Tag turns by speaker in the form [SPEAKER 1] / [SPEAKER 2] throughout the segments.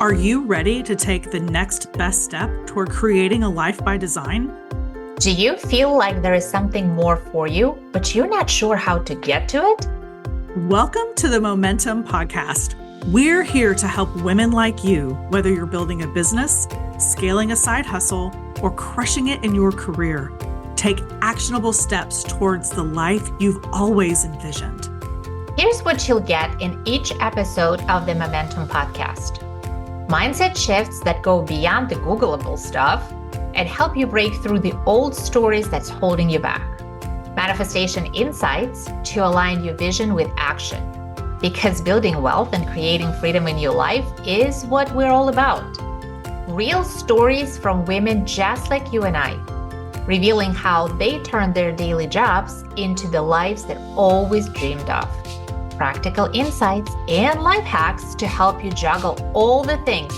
[SPEAKER 1] Are you ready to take the next best step toward creating a life by design?
[SPEAKER 2] Do you feel like there is something more for you, but you're not sure how to get to it?
[SPEAKER 1] Welcome to the Momentum Podcast. We're here to help women like you, whether you're building a business, scaling a side hustle, or crushing it in your career. Take actionable steps towards the life you've always envisioned.
[SPEAKER 2] Here's what you'll get in each episode of the Momentum Podcast. Mindset shifts that go beyond the Googleable stuff and help you break through the old stories that's holding you back. Manifestation insights to align your vision with action. Because building wealth and creating freedom in your life is what we're all about. Real stories from women just like you and I, revealing how they turned their daily jobs into the lives they always dreamed of. Practical insights and life hacks to help you juggle all the things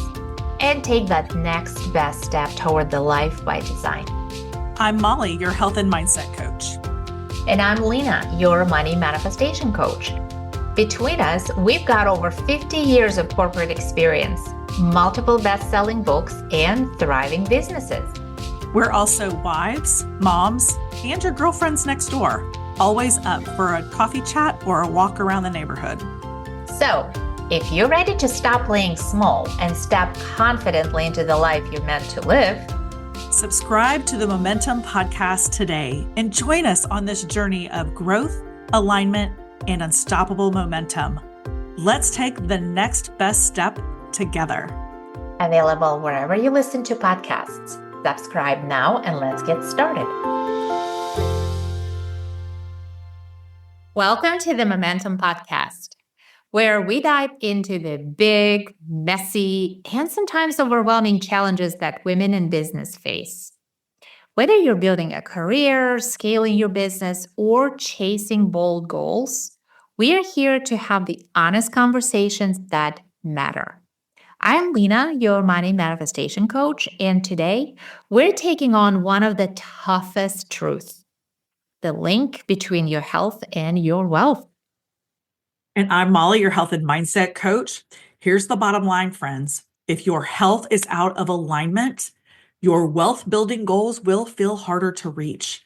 [SPEAKER 2] and take that next best step toward the life by design.
[SPEAKER 1] I'm Molly, your health and mindset coach.
[SPEAKER 2] And I'm Lena, your money manifestation coach. Between us, we've got over 50 years of corporate experience, multiple best-selling books, and thriving businesses.
[SPEAKER 1] We're also wives, moms, and your girlfriends next door, always up for a coffee chat or a walk around the neighborhood.
[SPEAKER 2] So, if you're ready to stop playing small and step confidently into the life you're meant to live,
[SPEAKER 1] subscribe to the Momentum Podcast today and join us on this journey of growth, alignment, and unstoppable momentum. Let's take the next best step together.
[SPEAKER 2] Available wherever you listen to podcasts. Subscribe now and let's get started. Welcome to the Momentum Podcast, where we dive into the big, messy, and sometimes overwhelming challenges that women in business face. Whether you're building a career, scaling your business, or chasing bold goals, we are here to have the honest conversations that matter. I'm Lena, your money manifestation coach, and today we're taking on one of the toughest truths: the link between your health and your wealth.
[SPEAKER 1] And I'm Molly, your health and mindset coach. Here's the bottom line, friends. If your health is out of alignment, your wealth building goals will feel harder to reach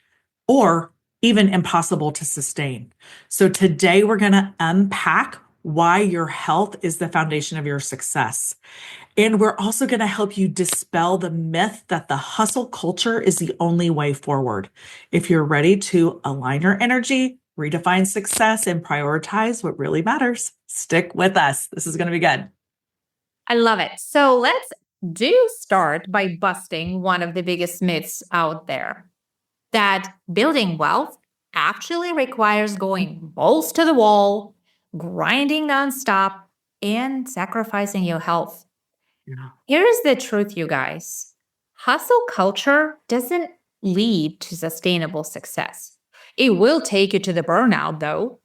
[SPEAKER 1] or even impossible to sustain. So today we're going to unpack why your health is the foundation of your success. And we're also going to help you dispel the myth that the hustle culture is the only way forward. If you're ready to align your energy, redefine success, and prioritize what really matters, stick with us. This is going to be good.
[SPEAKER 2] I love it. So let's start by busting one of the biggest myths out there, that building wealth actually requires going balls to the wall, grinding nonstop, and sacrificing your health.
[SPEAKER 1] Yeah.
[SPEAKER 2] Here's the truth, you guys. Hustle culture doesn't lead to sustainable success. It will take you to the burnout, though.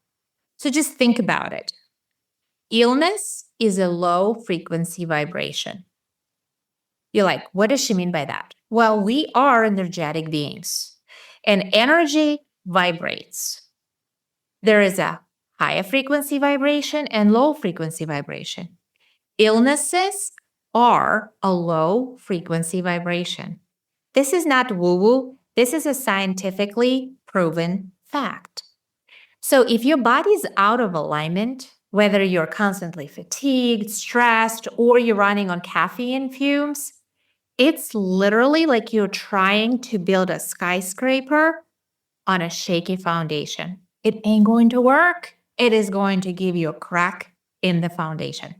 [SPEAKER 2] So just think about it. Illness is a low frequency vibration. You're like, what does she mean by that? Well, we are energetic beings, and energy vibrates. There is a higher frequency vibration and low frequency vibration. Illnesses are a low frequency vibration. This is not woo-woo. This is a scientifically proven fact. So if your body's out of alignment, whether you're constantly fatigued, stressed, or you're running on caffeine fumes, it's literally like you're trying to build a skyscraper on a shaky foundation. It ain't going to work. It is going to give you a crack in the foundation.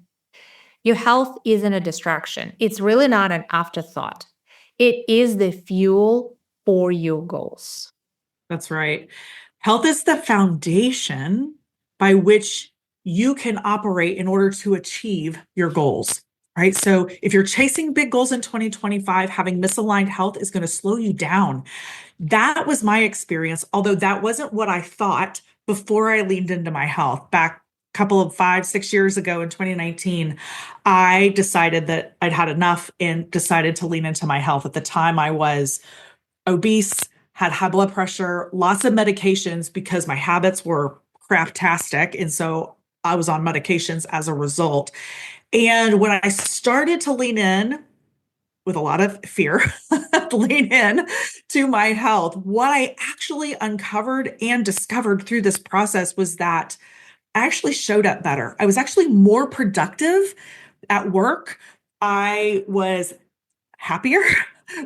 [SPEAKER 2] Your health isn't a distraction. It's really not an afterthought. It is the fuel for your goals.
[SPEAKER 1] That's right. Health is the foundation by which you can operate in order to achieve your goals, right? So if you're chasing big goals in 2025, having misaligned health is going to slow you down. That was my experience, although that wasn't what I thought before I leaned into my health. Back a couple of 5-6 years ago in 2019, I decided that I'd had enough and decided to lean into my health. At the time, I was obese, had high blood pressure, lots of medications because my habits were craptastic. And so I was on medications as a result. And when I started to lean in with a lot of fear, lean in to my health, what I actually uncovered and discovered through this process was that I actually showed up better. I was actually more productive at work. I was happier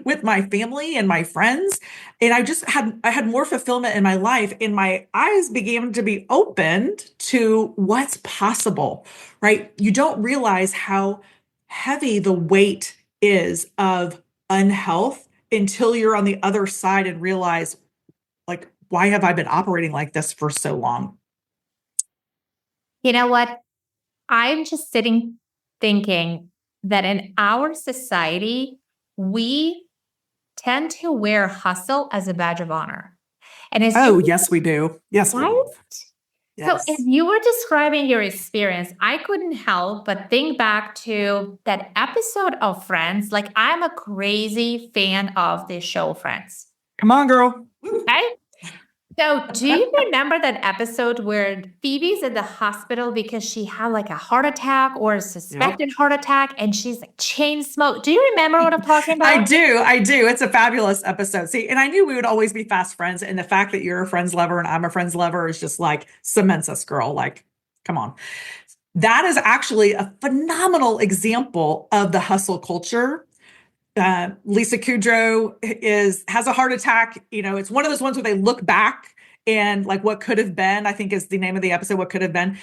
[SPEAKER 1] with my family and my friends, and I had more fulfillment in my life, and my eyes began to be opened to what's possible. Right? You don't realize how heavy the weight is of unhealth until you're on the other side and realize, like, why have I been operating like this for so long?
[SPEAKER 2] You know what? I'm just sitting thinking that in our society, we tend to wear hustle as a badge of honor. And as
[SPEAKER 1] Oh,
[SPEAKER 2] you,
[SPEAKER 1] yes, we do. Yes, we
[SPEAKER 2] right?
[SPEAKER 1] do.
[SPEAKER 2] So, as
[SPEAKER 1] Yes.
[SPEAKER 2] you were describing your experience, I couldn't help but think back to that episode of Friends. Like, I'm a crazy fan of the show Friends.
[SPEAKER 1] Come on, girl.
[SPEAKER 2] Right? So, do you remember that episode where Phoebe's in the hospital because she had like a heart attack or a
[SPEAKER 1] Yep.
[SPEAKER 2] suspected heart attack and she's like chain smoke? Do you remember what I'm talking
[SPEAKER 1] I
[SPEAKER 2] about?
[SPEAKER 1] do. I do. It's a fabulous episode. See, and I knew we would always be fast friends. And the fact that you're a friends lover and I'm a friends lover is just like cements us, girl. Like, come on. That is actually a phenomenal example of the hustle culture. Lisa Kudrow has a heart attack. You know, it's one of those ones where they look back and like what could have been, I think is the name of the episode, what could have been,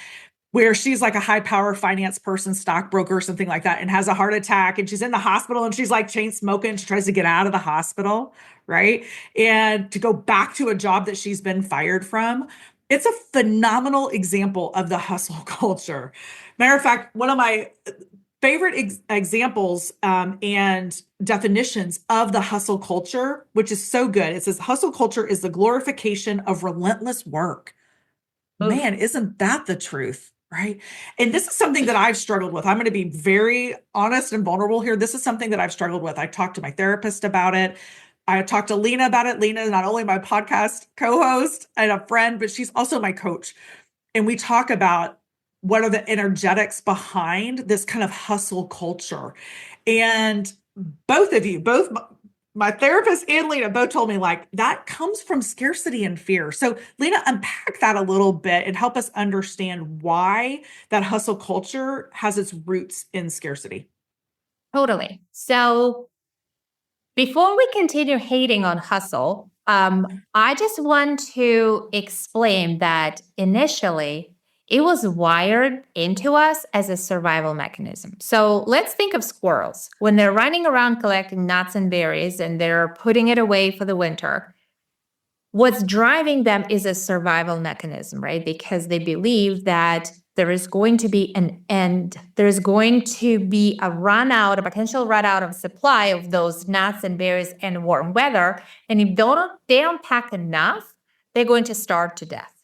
[SPEAKER 1] where she's like a high power finance person, stockbroker, something like that, and has a heart attack. And she's in the hospital and she's like chain smoking. She tries to get out of the hospital, right? And to go back to a job that she's been fired from. It's a phenomenal example of the hustle culture. Matter of fact, one of my favorite examples and definitions of the hustle culture, which is so good. It says hustle culture is the glorification of relentless work.
[SPEAKER 2] Oof.
[SPEAKER 1] Man, isn't that the truth? Right. And this is something that I've struggled with. I'm going to be very honest and vulnerable here. This is something that I've struggled with. I talked to my therapist about it. I talked to Lena about it. Lena is not only my podcast co-host and a friend, but she's also my coach. And we talk about what are the energetics behind this kind of hustle culture. And both of you, both my therapist and Lena both told me like that comes from scarcity and fear. So, Lena, unpack that a little bit and help us understand why that hustle culture has its roots in scarcity.
[SPEAKER 2] Totally. So, before we continue hating on hustle, I just want to explain that initially it was wired into us as a survival mechanism. So let's think of squirrels. When they're running around collecting nuts and berries and they're putting it away for the winter, what's driving them is a survival mechanism, right? Because they believe that there is going to be an end. There's going to be a a potential run out of supply of those nuts and berries in warm weather. And if they don't pack enough, they're going to starve to death.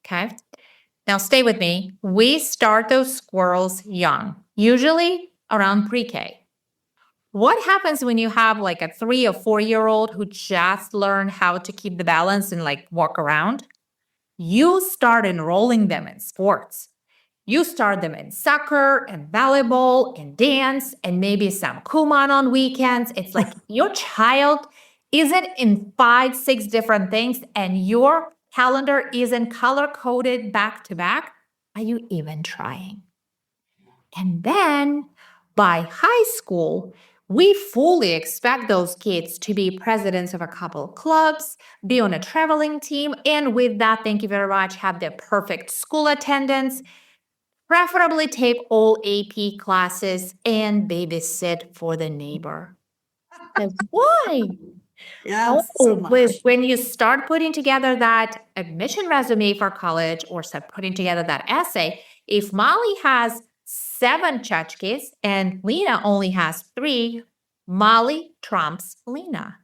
[SPEAKER 2] Okay. Now stay with me. We start those squirrels young, usually around pre-K. What happens when you have like a 3 or 4 year old who just learned how to keep the balance and like walk around? You start enrolling them in sports. You start them in soccer and volleyball and dance and maybe some Kumon on weekends. It's like your child isn't in 5, 6 different things and your calendar isn't color coded back to back. Are you even trying? And then by high school, we fully expect those kids to be presidents of a couple of clubs, be on a traveling team, and with that, thank you very much, have the perfect school attendance, preferably take all AP classes, and babysit for the neighbor. Like, why?
[SPEAKER 1] Yes, so
[SPEAKER 2] Oh, but
[SPEAKER 1] much.
[SPEAKER 2] when you start putting together that admission resume for college or start putting together that essay, if Molly has 7 tchotchkes and Lena only has 3, Molly trumps Lena.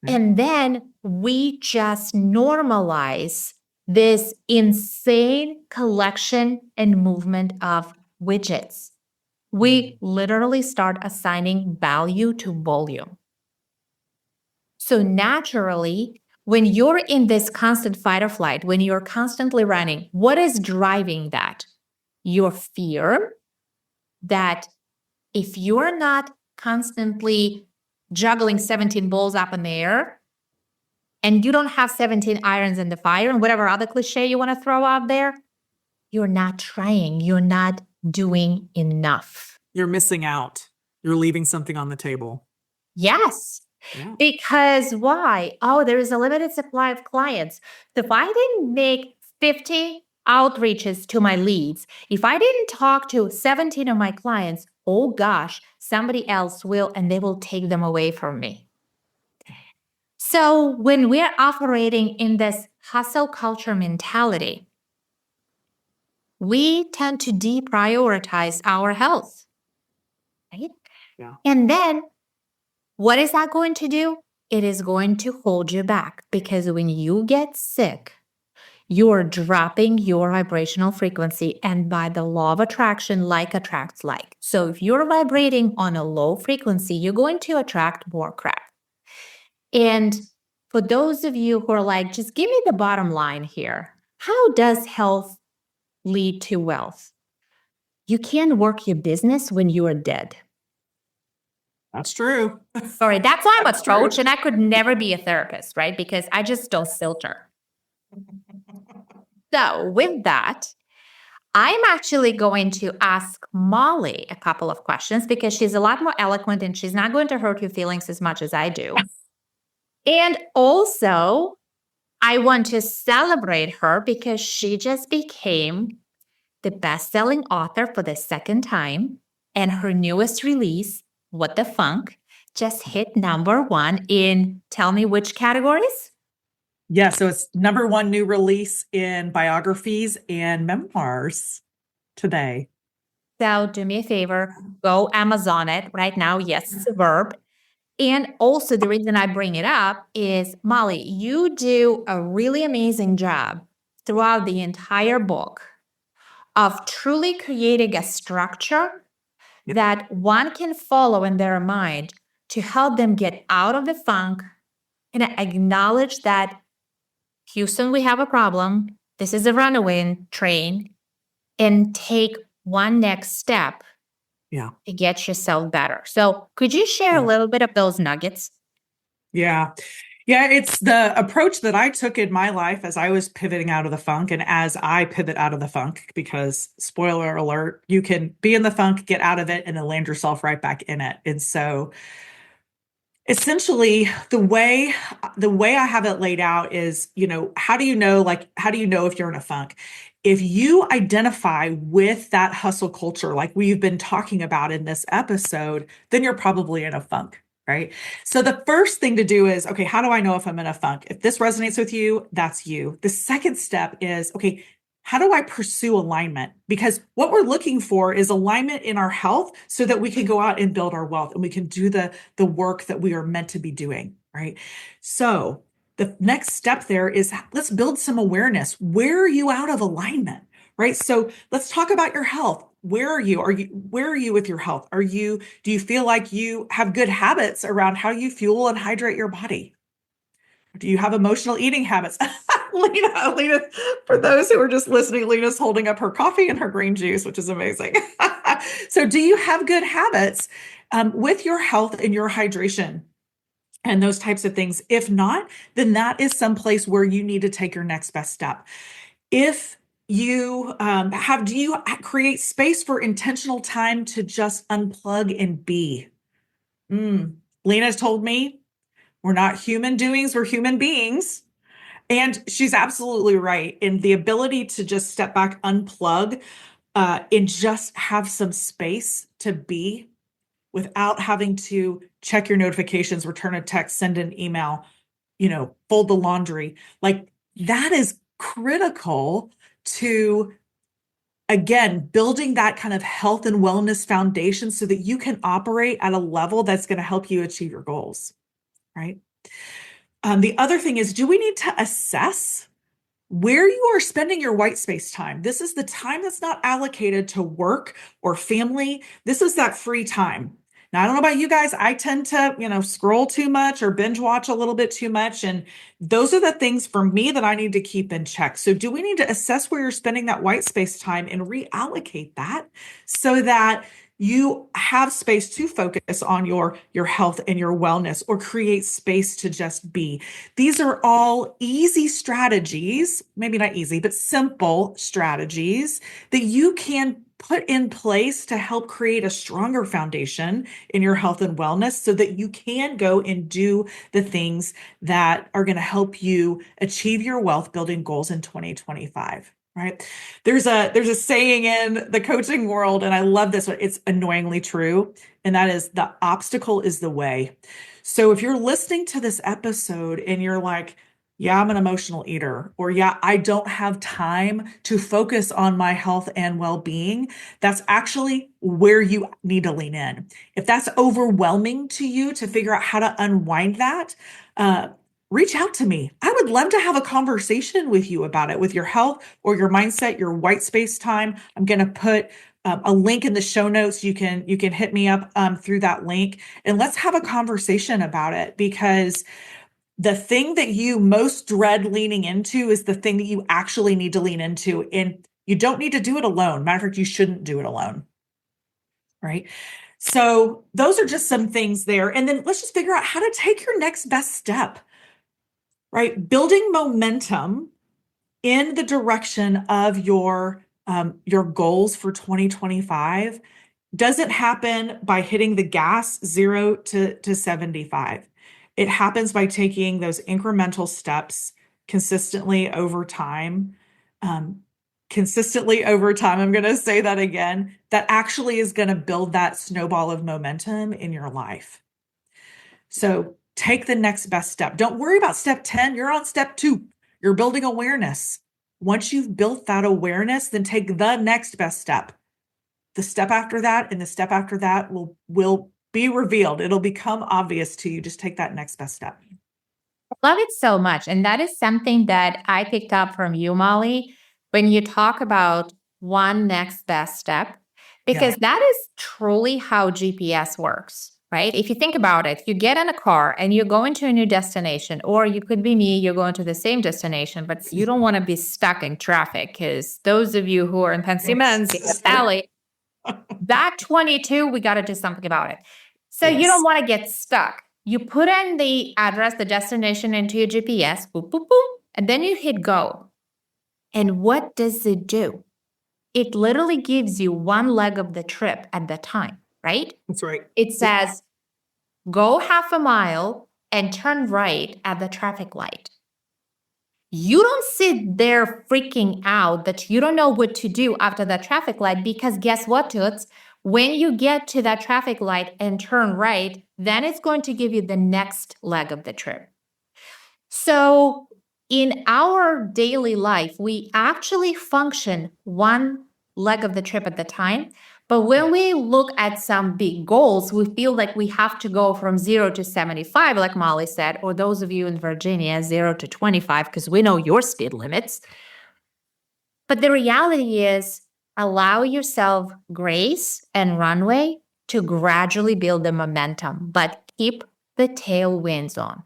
[SPEAKER 2] And then we just normalize this insane collection and movement of widgets. We literally start assigning value to volume. So naturally, When you're in this constant fight or flight, when you're constantly running, what is driving that? Your fear that if you're not constantly juggling 17 balls up in the air and you don't have 17 irons in the fire and whatever other cliche you want to throw out there, you're not trying. You're not doing enough.
[SPEAKER 1] You're missing out. You're leaving something on the table.
[SPEAKER 2] Yes.
[SPEAKER 1] Yeah.
[SPEAKER 2] Because why? Oh, there is a limited supply of clients. So if I didn't make 50 outreaches to my leads, if I didn't talk to 17 of my clients, oh gosh, somebody else will, and they will take them away from me. So when we're operating in this hustle culture mentality, we tend to deprioritize our health, right?
[SPEAKER 1] Yeah.
[SPEAKER 2] And then what is that going to do? It is going to hold you back because when you get sick, you're dropping your vibrational frequency. And by the law of attraction, like attracts like. So if you're vibrating on a low frequency, you're going to attract more crap. And for those of you who are like, just give me the bottom line here. How does health lead to wealth? You can't work your business when you are dead.
[SPEAKER 1] That's true.
[SPEAKER 2] Sorry, that's why I'm a
[SPEAKER 1] That's true.
[SPEAKER 2] coach and I could never be a therapist, right? Because I just don't filter. So with that, I'm actually going to ask Molly a couple of questions because she's a lot more eloquent and she's not going to hurt your feelings as much as I do. And also, I want to celebrate her because she just became the best-selling author for the second time. And her newest release, What the Funk, just hit #1 in, tell me which categories?
[SPEAKER 1] Yeah, so it's #1 new release in biographies and memoirs today.
[SPEAKER 2] So do me a favor, go Amazon it right now. Yes, it's a verb. And also the reason I bring it up is, Molly, you do a really amazing job throughout the entire book of truly creating a structure
[SPEAKER 1] Yep.
[SPEAKER 2] that one can follow in their mind to help them get out of the funk and acknowledge that, Houston, we have a problem. This is a runaway train, and take one next step
[SPEAKER 1] Yeah.
[SPEAKER 2] to get yourself better. So could you share a little bit of those nuggets?
[SPEAKER 1] Yeah. Yeah, it's the approach that I took in my life as I was pivoting out of the funk and as I pivot out of the funk, because spoiler alert, you can be in the funk, get out of it, and then land yourself right back in it. And so essentially the way I have it laid out is, how do you know, if you're in a funk? If you identify with that hustle culture, like we've been talking about in this episode, then you're probably in a funk, right? So the first thing to do is, okay, how do I know if I'm in a funk? If this resonates with you, that's you. The second step is, okay, how do I pursue alignment? Because what we're looking for is alignment in our health so that we can go out and build our wealth and we can do the work that we are meant to be doing, right? So the next step there is, let's build some awareness. Where are you out of alignment, right? So let's talk about your health. Where are you? Where are you with your health? Do you feel like you have good habits around how you fuel and hydrate your body? Do you have emotional eating habits? Lena, for those who are just listening, Lena's holding up her coffee and her green juice, which is amazing. So do you have good habits with your health and your hydration and those types of things? If not, then that is someplace where you need to take your next best step. If you do you create space for intentional time to just unplug and be? Lena's told me we're not human doings, we're human beings. And she's absolutely right in the ability to just step back, unplug, and just have some space to be without having to check your notifications, return a text, send an email, fold the laundry. Like, that is critical to, again, building that kind of health and wellness foundation so that you can operate at a level that's going to help you achieve your goals, right? The other thing is, do we need to assess where you are spending your white space time? This is the time that's not allocated to work or family. This is that free time. Now, I don't know about you guys. I tend to, scroll too much or binge watch a little bit too much. And those are the things for me that I need to keep in check. So, do we need to assess where you're spending that white space time and reallocate that so that you have space to focus on your health and your wellness, or create space to just be? These are all easy strategies, maybe not easy, but simple strategies that you can put in place to help create a stronger foundation in your health and wellness so that you can go and do the things that are going to help you achieve your wealth building goals in 2025. Right. There's a saying in the coaching world, and I love this one. It's annoyingly true. And that is, the obstacle is the way. So if you're listening to this episode and you're like, yeah, I'm an emotional eater, or yeah, I don't have time to focus on my health and well-being, that's actually where you need to lean in. If that's overwhelming to you to figure out how to unwind that, reach out to me. I would love to have a conversation with you about it, with your health or your mindset, your white space time. I'm going to put a link in the show notes. You can hit me up through that link, and let's have a conversation about it, because the thing that you most dread leaning into is the thing that you actually need to lean into. And you don't need to do it alone. Matter of fact, you shouldn't do it alone. Right. So those are just some things there. And then let's just figure out how to take your next best step. Right. Building momentum in the direction of your goals for 2025 doesn't happen by hitting the gas 0 to 75. It happens by taking those incremental steps consistently over time. Consistently over time, I'm going to say that again, that actually is going to build that snowball of momentum in your life. So take the next best step. Don't worry about step 10. You're on step 2. You're building awareness. Once you've built that awareness, then take the next best step. The step after that and the step after that will be revealed. It'll become obvious to you. Just take that next best step.
[SPEAKER 2] I love it so much. And that is something that I picked up from you, Molly, when you talk about one next best step, because that is truly how GPS works, right? If you think about it, you get in a car and you're going to a new destination, or you could be me, you're going to the same destination, but you don't want to be stuck in traffic, because those of you who are in Pennsylvania Valley, that 22, we got to do something about it. So you don't want to get stuck. You put in the address, the destination into your GPS, boop, boop, boop, and then you hit go. And what does it do? It literally gives you one leg of the trip at the time, right?
[SPEAKER 1] That's right.
[SPEAKER 2] It says, go half a mile and turn right at the traffic light. You don't sit there freaking out that you don't know what to do after that traffic light, because guess what, Toots? When you get to that traffic light and turn right, then it's going to give you the next leg of the trip. So in our daily life, we actually function one leg of the trip at the time. But when we look at some big goals, we feel like we have to go from 0 to 75, like Molly said, or those of you in Virginia, 0 to 25, because we know your speed limits. But the reality is, allow yourself grace and runway to gradually build the momentum, but keep the tailwinds on.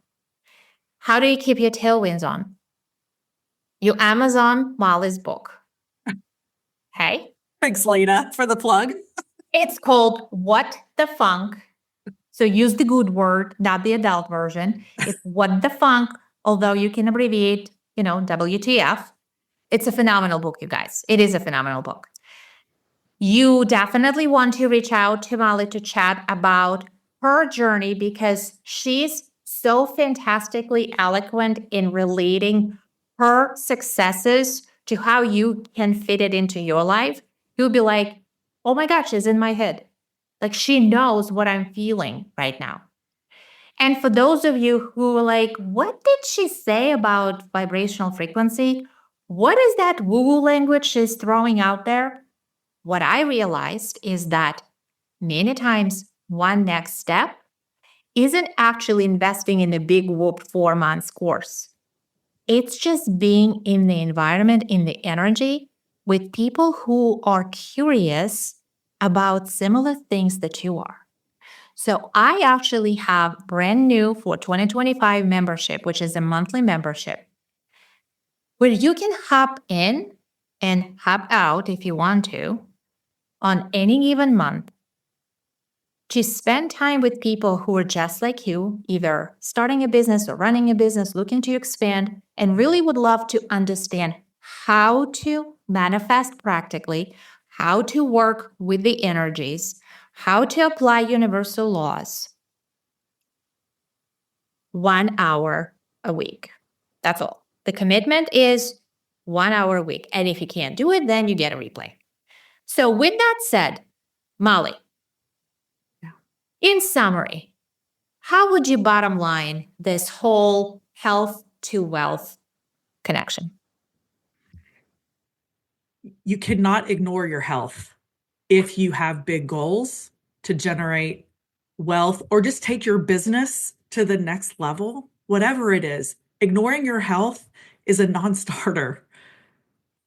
[SPEAKER 2] How do you keep your tailwinds on? You Amazon Molly's book. Hey?
[SPEAKER 1] Thanks, Lena, for the plug.
[SPEAKER 2] It's called What the Funk. So use the good word, not the adult version. It's What the Funk, although you can abbreviate, WTF. It's a phenomenal book, you guys. It is a phenomenal book. You definitely want to reach out to Molly to chat about her journey, because she's so fantastically eloquent in relating her successes to how you can fit it into your life. You'll be like, oh my gosh, it's in my head. Like, she knows what I'm feeling right now. And for those of you who are like, what did she say about vibrational frequency? What is that woo-woo language she's throwing out there? What I realized is that many times one next step isn't actually investing in a big whoop 4 months course. It's just being in the environment, in the energy with people who are curious about similar things that you are. So I actually have brand new for 2025 membership, which is a monthly membership, where you can hop in and hop out if you want to on any given month to spend time with people who are just like you, either starting a business or running a business, looking to expand, and really would love to understand how to manifest practically, how to work with the energies, how to apply universal laws. 1 hour a week. That's all. The commitment is 1 hour a week. And if you can't do it, then you get a replay. So, with that said, Molly, in summary, how would you bottom line this whole health to wealth connection?
[SPEAKER 1] You cannot ignore your health if you have big goals to generate wealth or just take your business to the next level, whatever it is. Ignoring your health is a non-starter.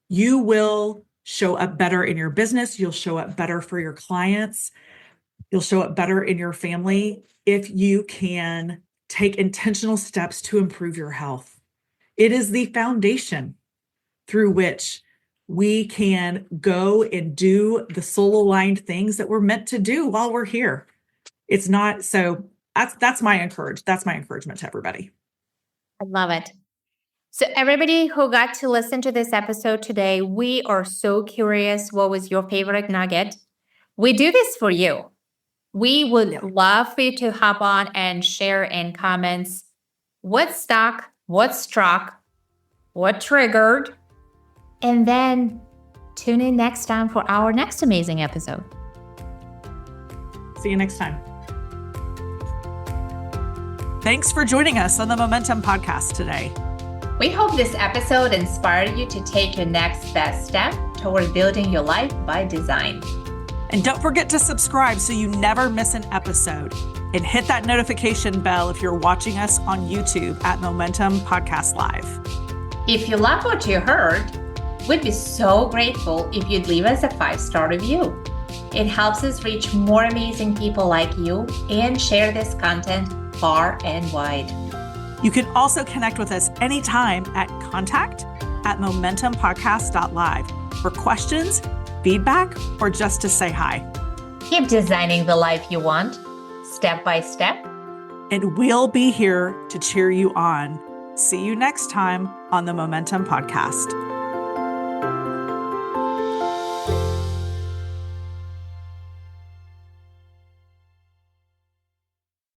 [SPEAKER 1] You will show up better in your business. You'll show up better for your clients. You'll show up better in your family if you can take intentional steps to improve your health. It is the foundation through which we can go and do the soul-aligned things that we're meant to do while we're here. It's not so that's my encouragement to everybody.
[SPEAKER 2] I love it. So, everybody who got to listen to this episode today, we are so curious what was your favorite nugget. We do this for you. We would love for you to hop on and share in comments what stuck, what struck, what triggered, and then tune in next time for our next amazing episode.
[SPEAKER 1] See you next time. Thanks for joining us on the Momentum Podcast today.
[SPEAKER 2] We hope this episode inspired you to take your next best step toward building your life by design.
[SPEAKER 1] And don't forget to subscribe so you never miss an episode. And hit that notification bell if you're watching us on YouTube at Momentum Podcast Live.
[SPEAKER 2] If you love what you heard, we'd be so grateful if you'd leave us a 5-star review. It helps us reach more amazing people like you and share this content far and wide.
[SPEAKER 1] You can also connect with us anytime at contact@momentumpodcast.live for questions, feedback, or just to say hi.
[SPEAKER 2] Keep designing the life you want, step by step.
[SPEAKER 1] And we'll be here to cheer you on. See you next time on the Momentum Podcast.